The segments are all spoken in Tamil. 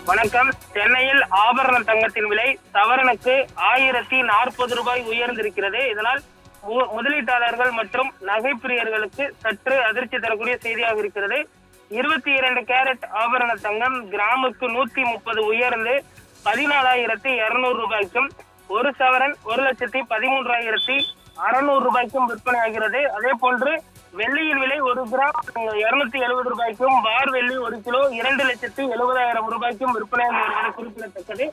வணக்கம். சென்னையில் ஆபரண தங்கத்தின் விலை சவரனுக்கு 1040 ரூபாய் உயர்ந்திருக்கிறது. இதனால் முதலீட்டாளர்கள் மற்றும் நகைப்பிரியர்களுக்கு சற்று அதிர்ச்சி தரக்கூடிய செய்தியாக இருக்கிறது. 22 கேரட் ஆபரண தங்கம் கிராமுக்கு 130 உயர்ந்து 14,200 ரூபாய்க்கும், ஒரு சவரன் 1,13,600 ரூபாய்க்கும் விற்பனை ஆகிறது. அதே போன்று வெள்ளியின் விலை 1 கிராம் 270 ரூபாய்க்கும், பார் வெள்ளி 1 கிலோ 2,70,000 ரூபாய்க்கும் விற்பனை வருவது குறிப்பிடத்தக்கது.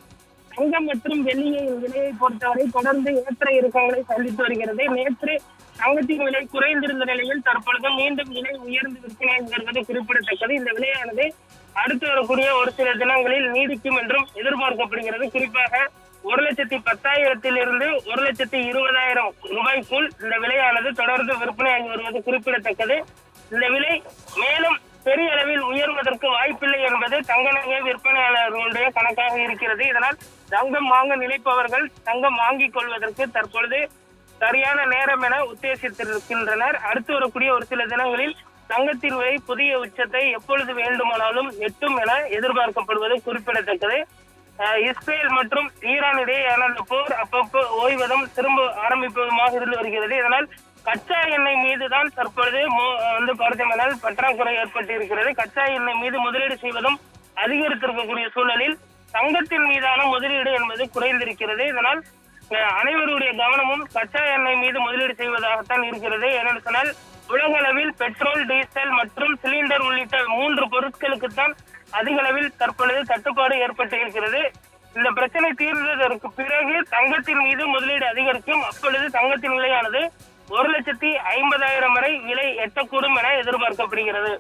தங்கம் மற்றும் வெள்ளியின் விலையை பொறுத்தவரை தொடர்ந்து ஏற்ற இறக்கங்களை சந்தித்து வருகிறது. நேற்று தங்கத்தின் விலை குறைந்திருந்த நிலையில் தற்பொழுது மீண்டும் விலை உயர்ந்து விற்பனை வருவது குறிப்பிடத்தக்கது. இந்த விலையானது அடுத்து வரக்கூடிய ஒரு சில தினங்களில் நீடிக்கும் என்றும் எதிர்பார்க்கப்படுகிறது. குறிப்பாக 1,10,000 1,20,000 ரூபாய்க்குள் இந்த விலையானது தொடர்ந்து விற்பனையாகி வருவது குறிப்பிடத்தக்கது. இந்த விலை மேலும் பெரிய அளவில் உயர்வதற்கு வாய்ப்பில்லை என்பது தங்க நகை விற்பனையாளர்களுடைய கணக்காக இருக்கிறது. இதனால் தங்கம் வாங்க நினைப்பவர்கள் தங்கம் வாங்கிக் கொள்வதற்கு தற்பொழுது சரியான நேரம் என உத்தேசித்திருக்கின்றனர். அடுத்து வரக்கூடிய ஒரு சில தினங்களில் தங்கத்தின் விலை புதிய உச்சத்தை எப்பொழுது வேண்டுமானாலும் எட்டும் என எதிர்பார்க்கப்படுவது குறிப்பிடத்தக்கது. இஸ்ரேல் மற்றும் ஈரான் இடையேயான அந்த போர் அப்பப்போ ஓய்வதும் திரும்ப ஆரம்பிப்பதுமாக இருந்து வருகிறது. இதனால் கச்சா எண்ணெய் மீதுதான் தற்பொழுது பார்த்தோம்னால் பற்றாக்குறை ஏற்பட்டு இருக்கிறது. கச்சா எண்ணெய் மீது முதலீடு செய்வதும் அதிகரித்திருக்கக்கூடிய சூழலில் தங்கத்தின் மீதான முதலீடு என்பது குறைந்திருக்கிறது. இதனால் அனைவருடைய கவனமும் கச்சா எண்ணெய் மீது முதலீடு செய்வதாகத்தான் இருக்கிறது. ஏனென்று சொன்னால் உலக அளவில் பெட்ரோல், டீசல் மற்றும் சிலிண்டர் உள்ளிட்ட 3 பொருட்களுக்குத்தான் அதிக அளவில் தற்பொழுது தட்டுப்பாடு ஏற்பட்டு இருக்கிறது. இந்த பிரச்சனை தீர்ந்ததற்கு பிறகு தங்கத்தின் மீது முதலீடு அதிகரிக்கும். அப்பொழுது தங்கத்தின் விலையானது 1,50,000 வரை விலை எட்டக்கூடும் என எதிர்பார்க்கப்படுகிறது.